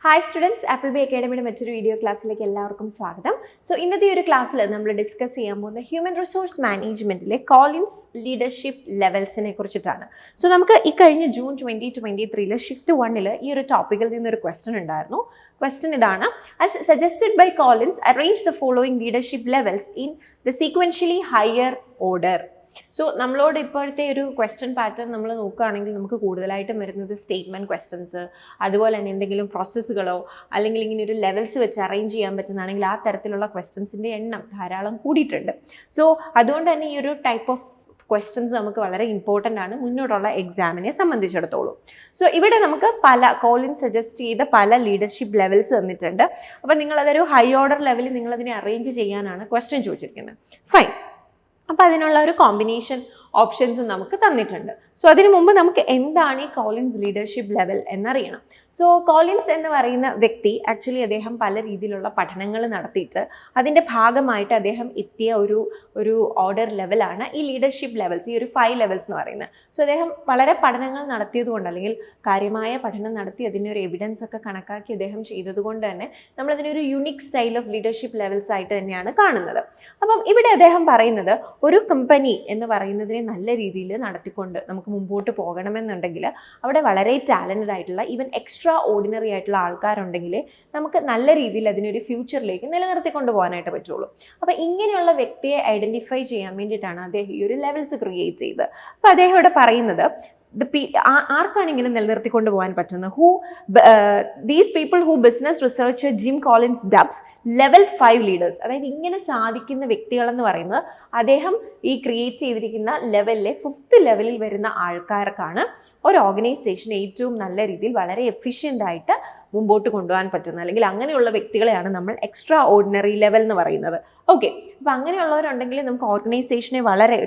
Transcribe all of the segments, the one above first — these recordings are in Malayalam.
ഹായ് സ്റ്റുഡൻസ്, ആപ്പിൾ ബി അക്കാഡമിയുടെ മറ്റൊരു വീഡിയോ ക്ലാസ്സിലേക്ക് എല്ലാവർക്കും സ്വാഗതം. സോ ഇന്നത്തെ ഈ ഒരു ക്ലാസ്സിൽ നമ്മൾ ഡിസ്കസ് ചെയ്യാൻ പോകുന്ന ഹ്യൂമൻ റിസോഴ്സ് മാനേജ്മെൻറ്റിലെ കോളിൻസ് ലീഡർഷിപ്പ് ലെവൽസിനെ കുറിച്ചിട്ടാണ്. സോ നമുക്ക് ഈ കഴിഞ്ഞ ജൂൺ 2023 ഷിഫ്റ്റ് 1 ഈ ഒരു ടോപ്പിക്കിൽ നിന്നൊരു ക്വസ്റ്റ്യൻ ഉണ്ടായിരുന്നു. ക്വസ്റ്റ്യൻ ഇതാണ്: as suggested by Collins, arrange the following leadership levels in the sequentially higher order. So നമ്മളോട് ഇപ്പോഴത്തെ ഒരു ക്വസ്റ്റ്യൻ പാറ്റേൺ നമ്മൾ നോക്കുകയാണെങ്കിൽ നമുക്ക് കൂടുതലായിട്ടും വരുന്നത് സ്റ്റേറ്റ്മെൻറ്റ് ക്വസ്റ്റ്യൻസ്, അതുപോലെ തന്നെ എന്തെങ്കിലും പ്രോസസ്സുകളോ അല്ലെങ്കിൽ ഇങ്ങനെ ഒരു ലെവൽസ് വെച്ച് അറേഞ്ച് ചെയ്യാൻ പറ്റുന്നതാണെങ്കിൽ ആ തരത്തിലുള്ള ക്വസ്റ്റ്യൻസിൻ്റെ എണ്ണം ധാരാളം കൂടിയിട്ടുണ്ട്. സോ അതുകൊണ്ട് തന്നെ ഈ ഒരു ടൈപ്പ് ഓഫ് ക്വസ്റ്റ്യൻസ് നമുക്ക് വളരെ ഇമ്പോർട്ടൻ്റ് ആണ് മുന്നോട്ടുള്ള എക്സാമിനെ സംബന്ധിച്ചിടത്തോളം. സോ ഇവിടെ നമുക്ക് കോളിൻസ് സജസ്റ്റ് ചെയ്ത പല ലീഡർഷിപ്പ് ലെവൽസ് തന്നിട്ടുണ്ട്. അപ്പോൾ നിങ്ങളതൊരു ഹൈ ഓർഡർ ലെവലിൽ നിങ്ങളതിനെ അറേഞ്ച് ചെയ്യാനാണ് ക്വസ്റ്റ്യൻ ചോദിച്ചിരിക്കുന്നത്. ഫൈൻ. അപ്പോൾ അതിനുള്ള ഒരു കോമ്പിനേഷൻ ഓപ്ഷൻസ് നമുക്ക് തന്നിട്ടുണ്ട്. സോ അതിനു മുമ്പ് നമുക്ക് എന്താണ് ഈ കോളിൻസ് ലീഡർഷിപ്പ് ലെവൽ എന്നറിയണം. സോ കോളിൻസ് എന്ന് പറയുന്ന വ്യക്തി ആക്ച്വലി അദ്ദേഹം പല രീതിയിലുള്ള പഠനങ്ങൾ നടത്തിയിട്ട് അതിൻ്റെ ഭാഗമായിട്ട് അദ്ദേഹം എത്തിയ ഒരു ഓർഡർ ലെവലാണ് ഈ ലീഡർഷിപ്പ് ലെവൽസ്, ഈ ഒരു 5 ലെവൽസ് എന്ന് പറയുന്നത്. സോ അദ്ദേഹം വളരെ പഠനങ്ങൾ നടത്തിയതുകൊണ്ട്, അല്ലെങ്കിൽ കാര്യമായ പഠനം നടത്തി അതിൻ്റെ ഒരു എവിഡൻസ് ഒക്കെ കണക്കാക്കി അദ്ദേഹം ചെയ്തതുകൊണ്ട് തന്നെ നമ്മളതിനൊരു unique style of leadership levels ആയിട്ട് തന്നെയാണ് കാണുന്നത്. അപ്പം ഇവിടെ അദ്ദേഹം പറയുന്നത്, ഒരു കമ്പനി എന്ന് പറയുന്നതിനെ നല്ല രീതിയിൽ നടത്തിക്കൊണ്ട് നമുക്ക് മുമ്പോട്ട് പോകണമെന്നുണ്ടെങ്കിൽ അവിടെ വളരെ ടാലൻറ്റഡ് ആയിട്ടുള്ള, ഈവൻ എക്സ്ട്രാ ഓർഡിനറി ആയിട്ടുള്ള ആൾക്കാരുണ്ടെങ്കിൽ നമുക്ക് നല്ല രീതിയിൽ അതിനൊരു ഫ്യൂച്ചറിലേക്ക് നിലനിർത്തിക്കൊണ്ട് പോകാനായിട്ട് പറ്റുള്ളൂ. അപ്പോൾ ഇങ്ങനെയുള്ള വ്യക്തിയെ ഐഡൻറ്റിഫൈ ചെയ്യാൻ വേണ്ടിയിട്ടാണ് അദ്ദേഹം ഈ ഒരു ലെവൽസ് ക്രിയേറ്റ് ചെയ്തത്. അപ്പോൾ അദ്ദേഹം ഇവിടെ പറയുന്നത് ആർക്കാണ് ഇങ്ങനെ നിലനിർത്തിക്കൊണ്ട് പോകാൻ പറ്റുന്നത്? These people who business researcher Jim Collins dubs level 5 leaders. അതായത് ഇങ്ങനെ സാധിക്കുന്ന വ്യക്തികളെന്ന് പറയുന്നത് അദ്ദേഹം ഈ ക്രിയേറ്റ് ചെയ്തിരിക്കുന്ന ലെവലിലെ 5th ലെവലിൽ വരുന്ന ആൾക്കാർക്കാണ് ഒരു ഓർഗനൈസേഷൻ ഏറ്റവും നല്ല രീതിയിൽ വളരെ എഫിഷ്യൻ്റ് ആയിട്ട് മുമ്പോട്ട് കൊണ്ടുപോകാൻ പറ്റുന്നത്. അല്ലെങ്കിൽ അങ്ങനെയുള്ള വ്യക്തികളെയാണ് നമ്മൾ എക്സ്ട്രാ ഓർഡിനറി ലെവൽ എന്ന് പറയുന്നത്. ഓക്കെ, അപ്പോൾ അങ്ങനെയുള്ളവരുണ്ടെങ്കിൽ നമുക്ക് ഓർഗനൈസേഷനെ വളരെ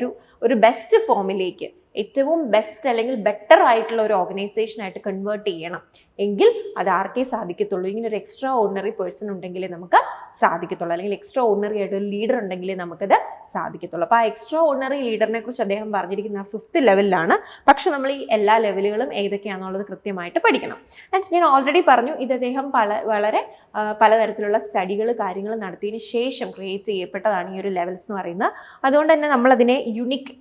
ഒരു ബെസ്റ്റ് ഫോമിലേക്ക്, ഏറ്റവും ബെസ്റ്റ് അല്ലെങ്കിൽ ബെറ്റർ ആയിട്ടുള്ള ഒരു ഓർഗനൈസേഷനായിട്ട് കൺവേർട്ട് ചെയ്യണം എങ്കിൽ അത് ആർക്കേ സാധിക്കത്തുള്ളൂ. ഇങ്ങനെ ഒരു എക്സ്ട്രാ ഓർഡിനറി പേഴ്സൺ ഉണ്ടെങ്കിലേ നമുക്ക് സാധിക്കത്തുള്ളൂ, അല്ലെങ്കിൽ എക്സ്ട്രാ ഓർഡിനറി ആയിട്ട് ഒരു ലീഡർ ഉണ്ടെങ്കിലേ നമുക്കത് സാധിക്കത്തുള്ളൂ. അപ്പോൾ ആ എക്സ്ട്രാ ഓർഡിനറി ലീഡറിനെ കുറിച്ച് അദ്ദേഹം പറഞ്ഞിരിക്കുന്ന 5th ലെവലിലാണ്. പക്ഷെ നമ്മൾ ഈ എല്ലാ ലെവലുകളും ഏതൊക്കെയാണെന്നുള്ളത് കൃത്യമായിട്ട് പഠിക്കണം. ആൻഡ് ഞാൻ ഓൾറെഡി പറഞ്ഞു, ഇത് അദ്ദേഹം വളരെ പലതരത്തിലുള്ള സ്റ്റഡികൾ കാര്യങ്ങൾ നടത്തിയതിന് ശേഷം ക്രിയേറ്റ് ചെയ്യപ്പെട്ടതാണ് ഈ ഒരു ലെവൽസ് എന്ന് പറയുന്നത്. അതുകൊണ്ട് തന്നെ നമ്മളതിനെ യുണീക്ക്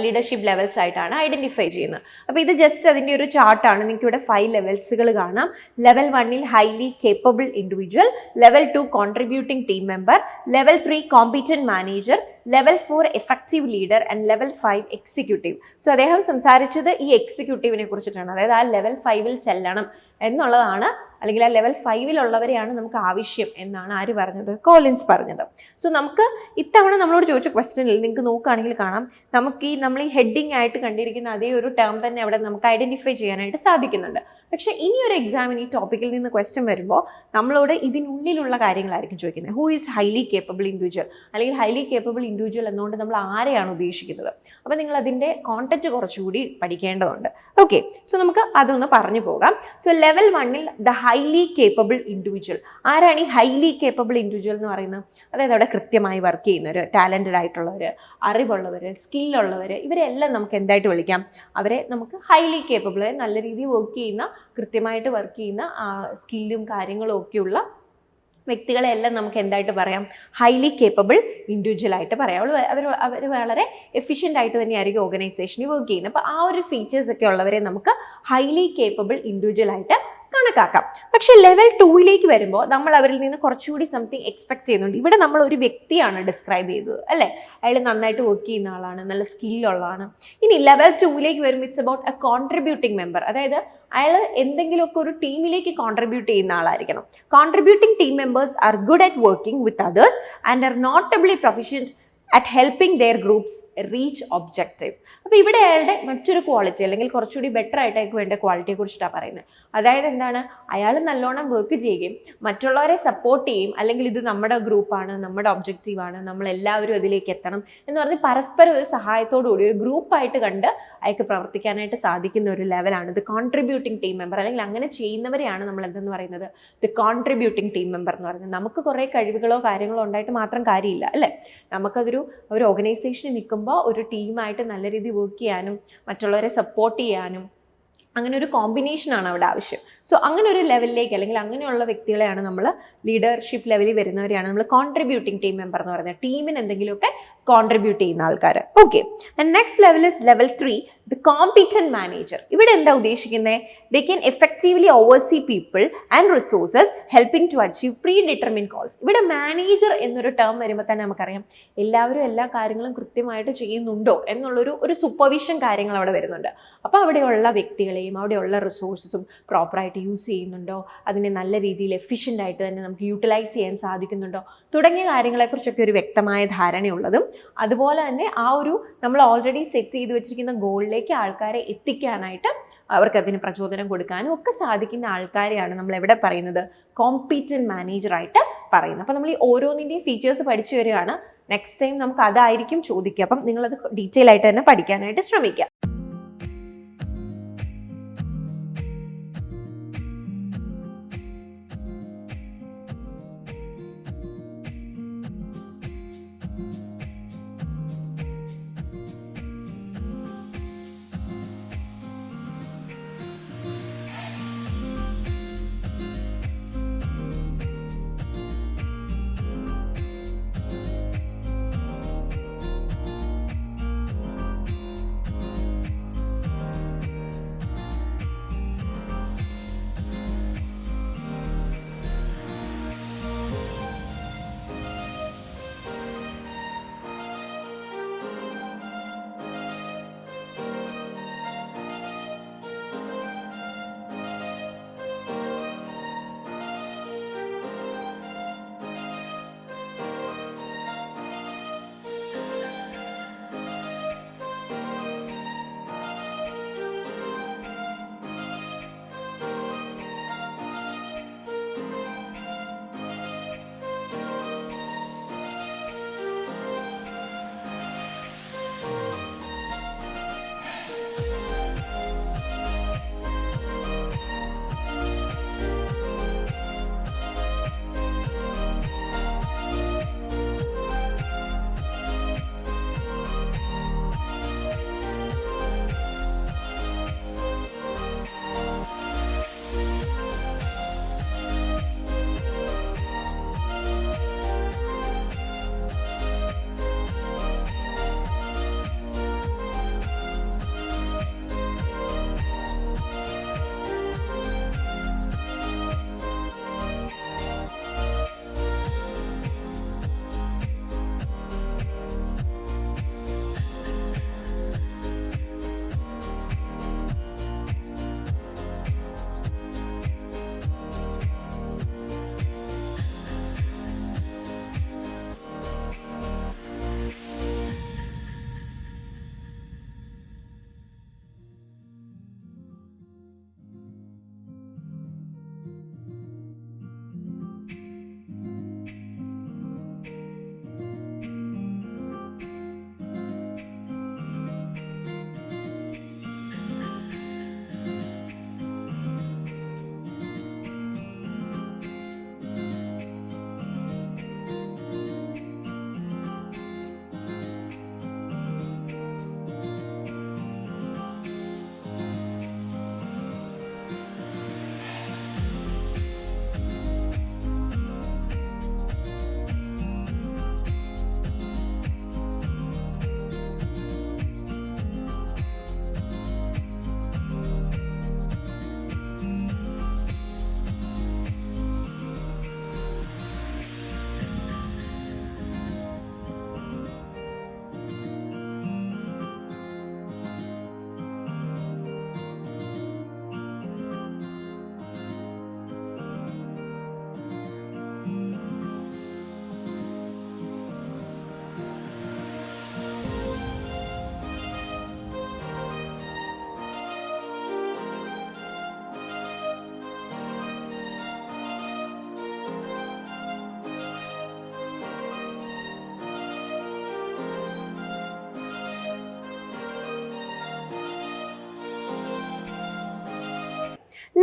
ലീഡർഷിപ്പ് ലെവൽസ് ആയിട്ടാണ് ഐഡൻറ്റിഫൈ ചെയ്യുന്നത്. അപ്പോൾ ഇത് ജസ്റ്റ് അതിൻ്റെ ഒരു ചാർട്ടാണ്. നിങ്ങൾക്ക് ഇവിടെ 5 ലെവൽസുകൾ കാണാം. Level 1 highly capable individual, level 2 contributing team member, level 3 competent manager, level 4 effective leader and level 5 executive. So അദ്ദേഹം സംസാരിച്ചത് ഈ എക്സിക്യൂട്ടീവിനെ കുറിച്ചിട്ടാണ്. അതായത് ആ ലെവൽ 5 ചെല്ലണം എന്നുള്ളതാണ്, അല്ലെങ്കിൽ ആ ലെവൽ 5 നമുക്ക് ആവശ്യം എന്നാണ് ആര് പറഞ്ഞത്? കോളിൻസ് പറഞ്ഞത്. സോ നമുക്ക് ഇത്തവണ നമ്മളോട് ചോദിച്ച ക്വസ്റ്റ്യനിൽ നിങ്ങൾക്ക് നോക്കുകയാണെങ്കിൽ കാണാം, നമ്മൾ ഈ ഹെഡിങ് ആയിട്ട് കണ്ടിരിക്കുന്ന അതേ ഒരു ടേം തന്നെ അവിടെ നമുക്ക് ഐഡൻറ്റിഫൈ ചെയ്യാനായിട്ട് സാധിക്കുന്നുണ്ട്. പക്ഷേ ഇനി ഒരു എക്സാമിന് ഈ ടോപ്പിക്കിൽ നിന്ന് ക്വസ്റ്റ്യൻ വരുമ്പോൾ നമ്മളോട് ഇതിനുള്ളിലുള്ള കാര്യങ്ങളായിരിക്കും ചോദിക്കുന്നത്. Who is highly capable individual, അല്ലെങ്കിൽ ഹൈലി കേപ്പബിൾ ഇൻഡിവിജ്വൽ എന്നുകൊണ്ട് നമ്മൾ ആരെയാണ് ഉദ്ദേശിക്കുന്നത്? അപ്പോൾ നിങ്ങൾ അതിൻ്റെ കോൺടെക്റ്റ് കുറച്ചുകൂടി പഠിക്കേണ്ടതുണ്ട്. ഓക്കെ, സോ നമുക്ക് അതൊന്ന് പറഞ്ഞു പോകാം. So level 1 the highly capable individual. ആരാണ് ഈ ഹൈലി കേപ്പബിൾ ഇൻഡിവിജ്വൽ എന്ന് പറയുന്നത്? അതായത് അവിടെ കൃത്യമായി വർക്ക് ചെയ്യുന്നവർ, ടാലൻറ്റഡ് ആയിട്ടുള്ളവർ, അറിവുള്ളവർ, സ്കില്ലുള്ളവർ, ഇവരെല്ലാം നമുക്ക് എന്തായിട്ട് വിളിക്കാം? അവരെ നമുക്ക് ഹൈലി കേപ്പബിൾ, നല്ല രീതിയിൽ വർക്ക് ചെയ്യുന്ന, കൃത്യമായിട്ട് വർക്ക് ചെയ്യുന്ന സ്കില്ലും കാര്യങ്ങളും ഒക്കെയുള്ള വ്യക്തികളെല്ലാം നമുക്ക് എന്തായിട്ട് പറയാം? ഹൈലി കേപ്പബിൾ ഇൻഡിവിജ്വൽ ആയിട്ട് പറയാം. അവർ വളരെ എഫിഷ്യൻ്റ് ആയിട്ട് തന്നെയായിരിക്കും ഓർഗനൈസേഷനിൽ വർക്ക് ചെയ്യുന്നത്. അപ്പോൾ ആ ഒരു ഫീച്ചേഴ്സ് ഒക്കെ ഉള്ളവരെ നമുക്ക് ഹൈലി കേപ്പബിൾ ഇൻഡിവിജ്വൽ ആയിട്ട് കണക്കാക്കാം. പക്ഷേ ലെവൽ 2 വരുമ്പോൾ നമ്മൾ അവരിൽ നിന്ന് കുറച്ചുകൂടി സംതിങ് എക്സ്പെക്ട് ചെയ്യുന്നുണ്ട്. ഇവിടെ നമ്മൾ ഒരു വ്യക്തിയാണ് ഡിസ്ക്രൈബ് ചെയ്തത്, അല്ലേ? അയാൾ നന്നായിട്ട് വർക്ക് ചെയ്യുന്ന ആളാണ്, നല്ല സ്കില്ലുള്ളതാണ്. ഇനി ലെവൽ 2 വരുമ്പോൾ it's about a contributing member. അതായത് അയാൾ എന്തെങ്കിലുമൊക്കെ ഒരു ടീമിലേക്ക് കോൺട്രിബ്യൂട്ട് ചെയ്യുന്ന ആളായിരിക്കണം. Contributing team members are good at working with others and are notably proficient at helping their groups reach objective. അപ്പോൾ ഇവിടെ അയാളുടെ മറ്റൊരു ക്വാളിറ്റി, അല്ലെങ്കിൽ കുറച്ചുകൂടി ബെറ്റർ ആയിട്ടേക്ക് വേണ്ട ക്വാളിറ്റിയെ കുറിച്ചിട്ടാണ് പറയുന്നത്. അതായത് എന്താണ്? അയാൾ നല്ലോണം വർക്ക് ചെയ്യുകയും മറ്റുള്ളവരെ സപ്പോർട്ട് ചെയ്യും, അല്ലെങ്കിൽ ഇത് നമ്മുടെ ഗ്രൂപ്പാണ്, നമ്മുടെ ഒബ്ജക്റ്റീവാണ്, നമ്മളെല്ലാവരും അതിലേക്ക് എത്തണം എന്ന് പറഞ്ഞ് പരസ്പരം ഒരു സഹായത്തോടു കൂടി ഒരു ഗ്രൂപ്പായിട്ട് കണ്ട് അയാൾക്ക് പ്രവർത്തിക്കാനായിട്ട് സാധിക്കുന്ന ഒരു ലെവലാണ് ദി കോൺട്രിബ്യൂട്ടിംഗ് ടീം മെമ്പർ. അല്ലെങ്കിൽ അങ്ങനെ ചെയ്യുന്നവരെയാണ് നമ്മൾ എന്തെന്ന് പറയുന്നത്? ദി കോൺട്രിബ്യൂട്ടിംഗ് ടീം മെമ്പർ എന്ന് പറയുന്നത്. നമുക്ക് കുറേ കഴിവുകളോ കാര്യങ്ങളോ ഉണ്ടായിട്ട് മാത്രം കാര്യമില്ല, അല്ലേ? ഒരു ഓർഗനൈസേഷനിൽ നിൽക്കുമ്പോൾ ഒരു ടീമായിട്ട് നല്ല രീതിയിൽ വർക്ക് ചെയ്യാനും മറ്റുള്ളവരെ സപ്പോർട്ട് ചെയ്യാനും അങ്ങനെ ഒരു കോമ്പിനേഷനാണ് അവിടെ ആവശ്യം. സോ അങ്ങനെ ഒരു ലെവലിലേക്ക് അല്ലെങ്കിൽ അങ്ങനെയുള്ള വ്യക്തികളെയാണ് നമ്മൾ ലീഡർഷിപ്പ് ലെവലിൽ വരുന്നവരെയാണ് നമ്മൾ കോൺട്രിബ്യൂട്ടിംഗ് ടീം മെമ്പർ എന്ന് പറയുന്നത്. ടീമിന് എന്തെങ്കിലുമൊക്കെ കോൺട്രിബ്യൂട്ട് ചെയ്യുന്ന ആൾക്കാർ. Okay, and next level is level 3, the competent manager. ഇവിടെ എന്താ ഉദ്ദേശിക്കുന്നത്? They can effectively oversee people and resources helping to achieve predetermined goals. ഇവിടെ മാനേജർ എന്നൊരു ടേം വരുമ്പോൾ തന്നെ നമുക്കറിയാം എല്ലാവരും എല്ലാ കാര്യങ്ങളും കൃത്യമായിട്ട് ചെയ്യുന്നുണ്ടോ എന്നുള്ളൊരു സൂപ്പർവിഷൻ കാര്യങ്ങൾ അവിടെ വരുന്നുണ്ട്. അപ്പോൾ അവിടെയുള്ള വ്യക്തികളെയും അവിടെയുള്ള റിസോഴ്സസും പ്രോപ്പറായിട്ട് യൂസ് ചെയ്യുന്നുണ്ടോ, അതിനെ നല്ല രീതിയിൽ എഫിഷ്യൻ്റ് ആയിട്ട് തന്നെ നമുക്ക് യൂട്ടിലൈസ് ചെയ്യാൻ സാധിക്കുന്നുണ്ടോ തുടങ്ങിയ കാര്യങ്ങളെക്കുറിച്ചൊക്കെ ഒരു വ്യക്തമായ ധാരണയുള്ളതും, അതുപോലെ തന്നെ ആ ഒരു നമ്മൾ ഓൾറെഡി സെറ്റ് ചെയ്ത് വെച്ചിരിക്കുന്ന ഗോളിലേക്ക് ആൾക്കാരെ എത്തിക്കാനായിട്ട് അവർക്കതിന് പ്രചോദനം കൊടുക്കാനും ഒക്കെ സാധിക്കുന്ന ആൾക്കാരെയാണ് നമ്മൾ എവിടെ പറയുന്നത്? കോമ്പീറ്റന്റ് മാനേജറായിട്ട് പറയുന്നത്. അപ്പോൾ നമ്മൾ ഈ ഓരോന്നിൻ്റെയും ഫീച്ചേഴ്സ് പഠിച്ചു വരികയാണ്. നെക്സ്റ്റ് ടൈം നമുക്ക് അതായിരിക്കും ചോദിക്കുക. അപ്പം നിങ്ങളത് ഡീറ്റെയിൽ ആയിട്ട് തന്നെ പഠിക്കാനായിട്ട് ശ്രമിക്കുക.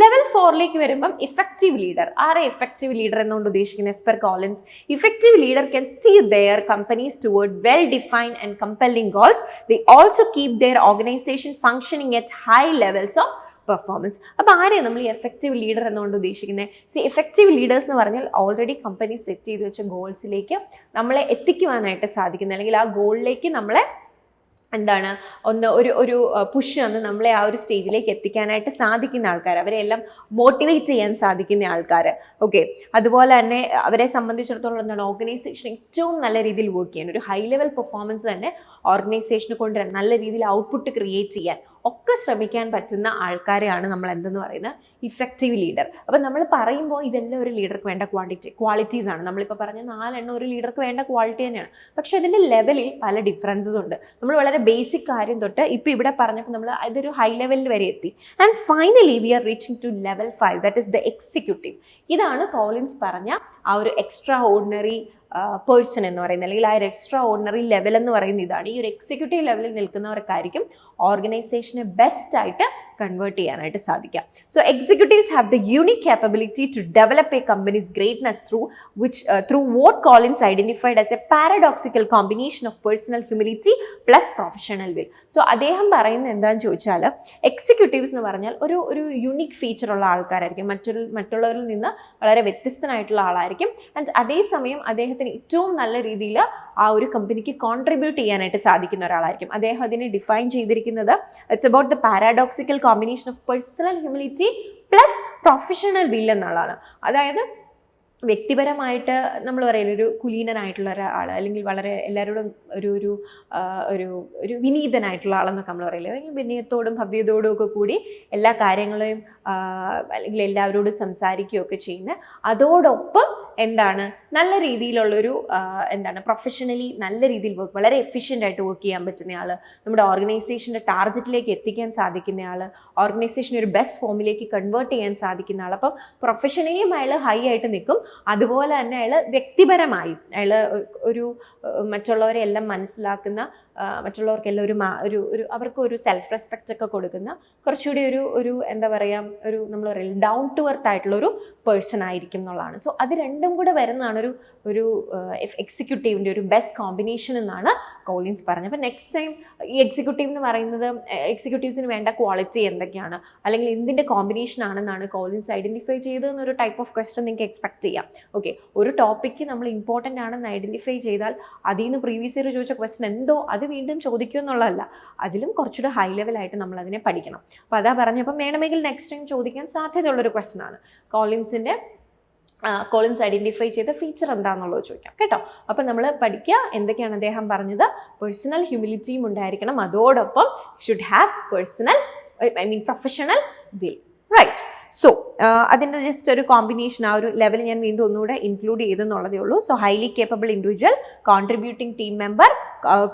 ലെവൽ 4ലേക്ക് വരുമ്പം ഇഫക്റ്റീവ് ലീഡർ. ആരെ ഇഫക്റ്റീവ് ലീഡർ എന്നുകൊണ്ട് ഉദ്ദേശിക്കുന്നത്? As per Collins, effective leader can steer their companies toward well defined and compelling goals. They also keep their organization functioning at high levels of performance. അപ്പോൾ ആരെയാണ് നമ്മൾ ഈ എഫക്റ്റീവ് ലീഡർ എന്നുകൊണ്ട് ഉദ്ദേശിക്കുന്നത്? എഫക്റ്റീവ് ലീഡേഴ്സ് എന്ന് പറഞ്ഞാൽ ഓൾറെഡി കമ്പനി സെറ്റ് ചെയ്ത് വെച്ച ഗോൾസിലേക്ക് നമ്മളെ എത്തിക്കുവാനായിട്ട് സാധിക്കുന്ന, അല്ലെങ്കിൽ ആ ഗോളിലേക്ക് നമ്മളെ എന്താണ് ഒരു പുഷ് വന്ന് നമ്മളെ ആ ഒരു സ്റ്റേജിലേക്ക് എത്തിക്കാനായിട്ട് സാധിക്കുന്ന ആൾക്കാർ, അവരെല്ലാം മോട്ടിവേറ്റ് ചെയ്യാൻ സാധിക്കുന്ന ആൾക്കാർ. ഓക്കെ, അതുപോലെ തന്നെ അവരെ സംബന്ധിച്ചിടത്തോളം എന്താണ്, ഓർഗനൈസേഷൻ ഏറ്റവും നല്ല രീതിയിൽ വർക്ക് ചെയ്യാൻ, ഒരു ഹൈ ലെവൽ പെർഫോമൻസ് തന്നെ ഓർഗനൈസേഷന് കൊണ്ടുവരാൻ, നല്ല രീതിയിൽ ഔട്ട്പുട്ട് ക്രിയേറ്റ് ചെയ്യാൻ ഒക്കെ ശ്രമിക്കാൻ പറ്റുന്ന ആൾക്കാരെയാണ് നമ്മൾ എന്തെന്ന് പറയുന്നത്, ഇഫക്റ്റീവ് ലീഡർ. അപ്പം നമ്മൾ പറയുമ്പോൾ ഇതെല്ലാം ഒരു ലീഡർക്ക് വേണ്ട ക്വാളിറ്റീസ് ആണ്. നമ്മളിപ്പോൾ പറഞ്ഞ 4 എണ്ണം ഒരു ലീഡർക്ക് വേണ്ട ക്വാളിറ്റി തന്നെയാണ്. പക്ഷെ അതിൻ്റെ ലെവലിൽ പല ഡിഫറൻസസ് ഉണ്ട്. നമ്മൾ വളരെ ബേസിക് കാര്യം തൊട്ട് ഇപ്പോൾ ഇവിടെ പറഞ്ഞപ്പോൾ നമ്മൾ ഇതൊരു ഹൈ ലെവലിൽ വരെ എത്തി. And finally we R reaching two level 5, that is the executive. ഇതാണ് കോളിൻസ് പറഞ്ഞ ആ ഒരു എക്സ്ട്രാ ഓർഡിനറി പേഴ്സൺ എന്ന് പറയുന്നത്, അല്ലെങ്കിൽ ആ ഒരു എക്സ്ട്രാ ഓർഡിനറി ലെവൽ എന്ന് പറയുന്നത് ഇതാണ്. ഈ ഒരു എക്സിക്യൂട്ടീവ് ലെവലിൽ നിൽക്കുന്നവർക്കായിരിക്കും ഓർഗനൈസേഷനെ ബെസ്റ്റ് ആയിട്ട് കൺവേർട്ട് ചെയ്യാനായിട്ട് സാധിക്കുക. So executives have the unique capability to develop a company's greatness through what Collins identified as a paradoxical combination of personal humility plus professional will. So അദ്ദേഹം പറയുന്നത് എന്താണെന്ന് ചോദിച്ചാൽ, എക്സിക്യൂട്ടീവ്സ് എന്ന് പറഞ്ഞാൽ ഒരു യുണീക്ക് ഫീച്ചർ ഉള്ള ആൾക്കാരായിരിക്കും, മറ്റുള്ളവരിൽ നിന്ന് വളരെ വ്യത്യസ്തനായിട്ടുള്ള ആളായിരിക്കും. ആൻഡ് അതേസമയം അദ്ദേഹത്തിന് ഏറ്റവും നല്ല രീതിയിൽ ആ ഒരു കമ്പനിക്ക് കോൺട്രിബ്യൂട്ട് ചെയ്യാനായിട്ട് സാധിക്കുന്ന ഒരാളായിരിക്കും. അദ്ദേഹം അതിനെ ഡിഫൈൻ ചെയ്തിരിക്കുന്നത്, it's about the paradoxical combination of personal humility plus professional will എന്നുള്ളതാണ്. അതായത് വ്യക്തിപരമായിട്ട് നമ്മൾ പറയുന്ന ഒരു കുലീനനായിട്ടുള്ള ഒരാൾ, അല്ലെങ്കിൽ വളരെ എല്ലാവരോടും ഒരു വിനീതനായിട്ടുള്ള ആളെന്നൊക്കെ നമ്മൾ പറയില്ലേ, അല്ലെങ്കിൽ വിനയത്തോടും ഭവ്യതയോടും ഒക്കെ കൂടി എല്ലാ കാര്യങ്ങളെയും അല്ലെങ്കിൽ എല്ലാവരോടും സംസാരിക്കുകയൊക്കെ ചെയ്യുന്ന, അതോടൊപ്പം എന്താണ് നല്ല രീതിയിലുള്ളൊരു പ്രൊഫഷണലി നല്ല രീതിയിൽ വളരെ എഫിഷ്യൻ്റ് ആയിട്ട് വർക്ക് ചെയ്യാൻ പറ്റുന്ന ആൾ, നമ്മുടെ ഓർഗനൈസേഷൻ്റെ ടാർഗറ്റിലേക്ക് എത്തിക്കാൻ സാധിക്കുന്ന ആൾ, ഓർഗനൈസേഷനെ ഒരു ബെസ്റ്റ് ഫോമിലേക്ക് കൺവേർട്ട് ചെയ്യാൻ സാധിക്കുന്ന ആൾ. അപ്പം പ്രൊഫഷണലിയും അയാൾ ഹൈ ആയിട്ട് നിൽക്കും, അതുപോലെ തന്നെ അയാൾ വ്യക്തിപരമായി അയാൾ മറ്റുള്ളവരെ എല്ലാം മനസ്സിലാക്കുന്ന, മറ്റുള്ളവർക്കെല്ലാം ഒരു അവർക്ക് ഒരു സെൽഫ് റെസ്പെക്റ്റ് ഒക്കെ കൊടുക്കുന്ന, കുറച്ചുകൂടി ഒരു എന്താ പറയുക, നമ്മൾ പറയില്ല ഡൗൺ ടു എർത്ത് ആയിട്ടുള്ളൊരു പേഴ്സൺ ആയിരിക്കും എന്നുള്ളതാണ്. സോ അത് രണ്ടും കൂടെ വരുന്നതാണ് ഒരു എക്സിക്യൂട്ടീവിൻ്റെ ഒരു ബെസ്റ്റ് കോമ്പിനേഷൻ എന്നാണ് കോളിൻസ് പറഞ്ഞത്. അപ്പോൾ നെക്സ്റ്റ് ടൈം ഈ എക്സിക്യൂട്ടീവ് എന്ന് പറയുന്നത്, എക്സിക്യൂട്ടീവ്സിന് വേണ്ട ക്വാളിറ്റി എന്തൊക്കെയാണ്, അല്ലെങ്കിൽ എന്തിൻ്റെ കോമ്പിനേഷൻ ആണെന്നാണ് കോളിൻസ് ഐഡൻറ്റിഫൈ ചെയ്തതെന്നൊരു ടൈപ്പ് ഓഫ് ക്വസ്റ്റൻ നിങ്ങൾക്ക് എക്സ്പെക്ട് ചെയ്യാം. ഓക്കെ, ഒരു ടോപ്പിക്ക് നമ്മൾ ഇമ്പോർട്ടൻ്റ് ആണെന്ന് ഐഡൻറ്റിഫൈ ചെയ്താൽ അതിൽ നിന്ന് പ്രീവിയസ് ഇയർ ചോദിച്ച ക്വസ്റ്റൻ എന്തോ അത് വീണ്ടും ചോദിക്കുക എന്നുള്ളതല്ല, അതിലും കുറച്ചുകൂടെ ഹൈ ലെവലായിട്ട് നമ്മൾ അതിനെ പഠിക്കണം. അപ്പോൾ അതാ പറഞ്ഞപ്പം വേണമെങ്കിൽ നെക്സ്റ്റ് ടൈം ചോദിക്കാൻ സാധ്യതയുള്ളൊരു ക്വസ്റ്റൻ ആണ്. കോളിൻസ് ഐഡൻറ്റിഫൈ ചെയ്ത ഫീച്ചർ എന്താണെന്നുള്ളത് ചോദിക്കാം കേട്ടോ. അപ്പം നമ്മൾ പഠിക്കുക എന്തൊക്കെയാണ് അദ്ദേഹം പറഞ്ഞത്. പേഴ്സണൽ ഹ്യൂമിലിറ്റിയും ഉണ്ടായിരിക്കണം, അതോടൊപ്പം should have professional will, right. So അതിൻ്റെ ജസ്റ്റ് ഒരു കോമ്പിനേഷൻ, ആ ഒരു ലെവൽ ഞാൻ വീണ്ടും ഒന്നുകൂടെ ഇൻക്ലൂഡ് ചെയ്തെന്നുള്ളതേ ഉള്ളൂ. So highly capable individual, contributing team member,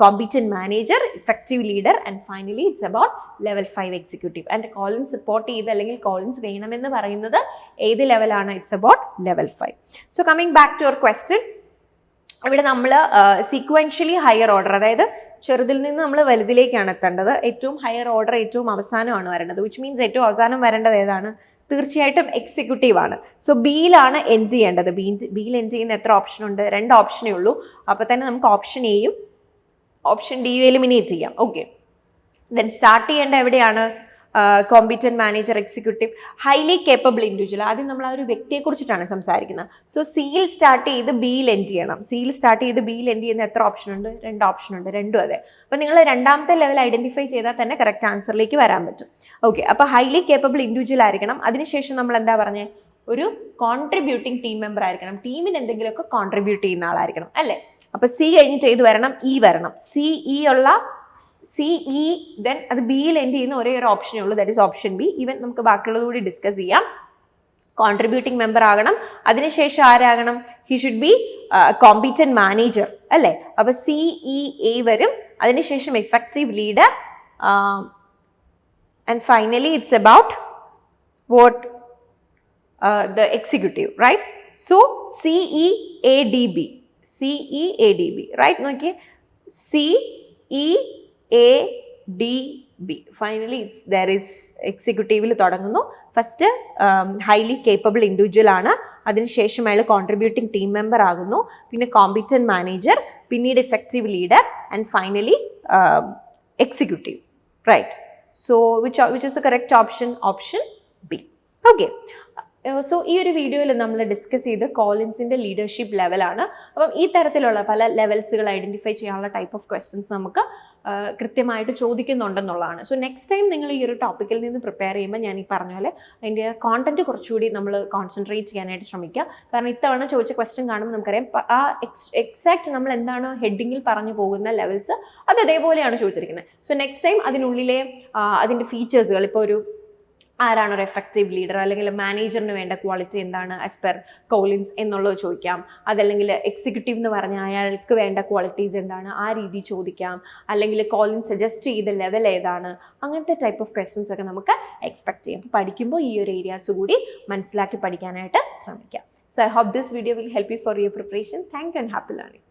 competent manager, effective leader, and finally it's about level 5 executive. And Collins support ചെയ്ത്, അല്ലെങ്കിൽ കോളിൻസ് വേണമെന്ന് പറയുന്നത് ഏത് ലെവലാണ്? It's about level 5. So coming back to your question, ഇവിടെ നമ്മൾ സീക്വൻഷ്യലി ഹയർ ഓർഡർ, അതായത് ചെറുതിൽ നിന്ന് നമ്മൾ വലുതിലേക്കാണ് എത്തേണ്ടത്. ഏറ്റവും ഹയർ ഓർഡർ ഏറ്റവും അവസാനമാണ് വരേണ്ടത്. വിച്ച് മീൻസ് ഏറ്റവും അവസാനം വരേണ്ടത് ഏതാണ്? തീർച്ചയായിട്ടും എക്സിക്യൂട്ടീവ് ആണ്. സോ ബിയിലാണ് എൻഡ് ചെയ്യേണ്ടത്. ബിയിൽ എൻഡ് ചെയ്യുന്ന എത്ര ഓപ്ഷൻ ഉണ്ട്? 2 ഓപ്ഷനേ ഉള്ളൂ. അപ്പോൾ തന്നെ നമുക്ക് ഓപ്ഷൻ എയും ഓപ്ഷൻ ഡിയും എലിമിനേറ്റ് ചെയ്യാം. ഓക്കെ, ദെൻ സ്റ്റാർട്ട് ചെയ്യേണ്ട എവിടെയാണ്? Competent manager, executive, highly capable individual. ആദ്യം നമ്മൾ ആ ഒരു വ്യക്തിയെക്കുറിച്ചിട്ടാണ് സംസാരിക്കുന്നത്. സോ സിയിൽ സ്റ്റാർട്ട് ചെയ്ത് ബിയിൽ എൻഡ് ചെയ്യണം. സിയിൽ സ്റ്റാർട്ട് ചെയ്ത് ബിയിൽ എൻഡ് ചെയ്യുന്ന എത്ര ഓപ്ഷൻ ഉണ്ട്? 2 ഓപ്ഷൻ ഉണ്ട്. രണ്ടും അതെ. അപ്പോൾ നിങ്ങൾ രണ്ടാമത്തെ ലെവൽ ഐഡൻറ്റിഫൈ ചെയ്താൽ തന്നെ കറക്റ്റ് ആൻസറിലേക്ക് വരാൻ പറ്റും. ഓക്കെ, അപ്പോൾ ഹൈലി കേപ്പബിൾ ഇൻഡിവിജ്വൽ ആയിരിക്കണം. അതിനുശേഷം നമ്മൾ എന്താ പറഞ്ഞത്? ഒരു കോൺട്രിബ്യൂട്ടിംഗ് ടീം മെമ്പർ ആയിരിക്കണം. ടീമിന് എന്തെങ്കിലുമൊക്കെ കോൺട്രിബ്യൂട്ട് ചെയ്യുന്ന ആളായിരിക്കണം അല്ലേ? അപ്പോൾ സി കഴിഞ്ഞിട്ട് ഏത് വരണം? ഇ വരണം. CE ദെൻ അത് ബിയിൽ എൻഡ് ചെയ്യുന്ന ഒരേ ഒരു ഓപ്ഷനേ ഉള്ളൂ, that is option B. Even നമുക്ക് ബാക്കിയുള്ളത് കൂടി ഡിസ്കസ് ചെയ്യാം. കോൺട്രിബ്യൂട്ടിംഗ് മെമ്പർ ആകണം. അതിനുശേഷം ആരാകണം? He should be competent manager അല്ലേ? അപ്പോൾ CEA വരും. അതിനുശേഷം effective leader, and finally it's about what the executive, right? So CEADB, right? നോക്കിയേ, CEADB. ഫൈനലി there is എക്സിക്യൂട്ടീവിൽ തുടങ്ങുന്നു. ഫസ്റ്റ് ഹൈലി കേപ്പബിൾ ഇൻഡിവിജ്വൽ ആണ്. അതിനുശേഷം അയാൾ കോൺട്രിബ്യൂട്ടിംഗ് ടീം മെമ്പർ ആകുന്നു. പിന്നെ കോമ്പീറ്റന്റ് മാനേജർ, പിന്നീട് effective leader, and finally executive, right? So which is the correct option? Option B. Okay. So ഈ ഒരു വീഡിയോയിൽ നമ്മൾ ഡിസ്കസ് ചെയ്ത് കോളിൻസിൻ്റെ ലീഡർഷിപ്പ് ലെവലാണ്. അപ്പം ഈ തരത്തിലുള്ള പല ലെവൽസുകൾ ഐഡൻറ്റിഫൈ ചെയ്യാനുള്ള ടൈപ്പ് ഓഫ് ക്വസ്റ്റ്യൻസ് നമുക്ക് കൃത്യമായിട്ട് ചോദിക്കുന്നുണ്ടെന്നുള്ളതാണ്. സോ നെക്സ്റ്റ് ടൈം നിങ്ങൾ ഈ ഒരു ടോപ്പിക്കിൽ നിന്ന് പ്രിപ്പയർ ചെയ്യുമ്പോൾ ഞാൻ ഈ പറഞ്ഞ പോലെ അതിൻ്റെ കോണ്ടന്റ് കുറച്ചുകൂടി നമ്മൾ കോൺസെൻട്രേറ്റ് ചെയ്യാനായിട്ട് ശ്രമിക്കുക. കാരണം ഇത്തവണ ചോദിച്ച ക്വസ്റ്റ്യൻ കാണുമ്പോൾ നമുക്കറിയാം ആ എക്സാക്ട് നമ്മൾ എന്താണ് ഹെഡിങ്ങിൽ പറഞ്ഞു പോകുന്ന ലെവൽസ് അത് അതേപോലെയാണ് ചോദിച്ചിരിക്കുന്നത്. സോ നെക്സ്റ്റ് ടൈം അതിനുള്ളിലെ അതിൻ്റെ ഫീച്ചേഴ്സുകൾ, ഇപ്പോൾ ഒരു ആരാണ് ഒരു എഫക്റ്റീവ് ലീഡർ, അല്ലെങ്കിൽ മാനേജറിന് വേണ്ട ക്വാളിറ്റി എന്താണ് ആസ് പെർ കോളിൻസ് എന്നുള്ളത് ചോദിക്കാം. അതല്ലെങ്കിൽ എക്സിക്യൂട്ടീവ് എന്ന് പറഞ്ഞാൽ അയാൾക്ക് വേണ്ട ക്വാളിറ്റീസ് എന്താണ്, ആ രീതി ചോദിക്കാം. അല്ലെങ്കിൽ കോളിൻസ് സജസ്റ്റ് ചെയ്ത ലെവൽ ഏതാണ്, അങ്ങനത്തെ ടൈപ്പ് ഓഫ് ക്വസ്റ്റ്യൻസ് ഒക്കെ നമുക്ക് എക്സ്പെക്ട് ചെയ്യാം. പഠിക്കുമ്പോൾ ഈ ഒരു ഏരിയാസ് കൂടി മനസ്സിലാക്കി പഠിക്കാനായിട്ട് ശ്രമിക്കാം. So I hope this video will help you for your preparation. Thank you and happy learning.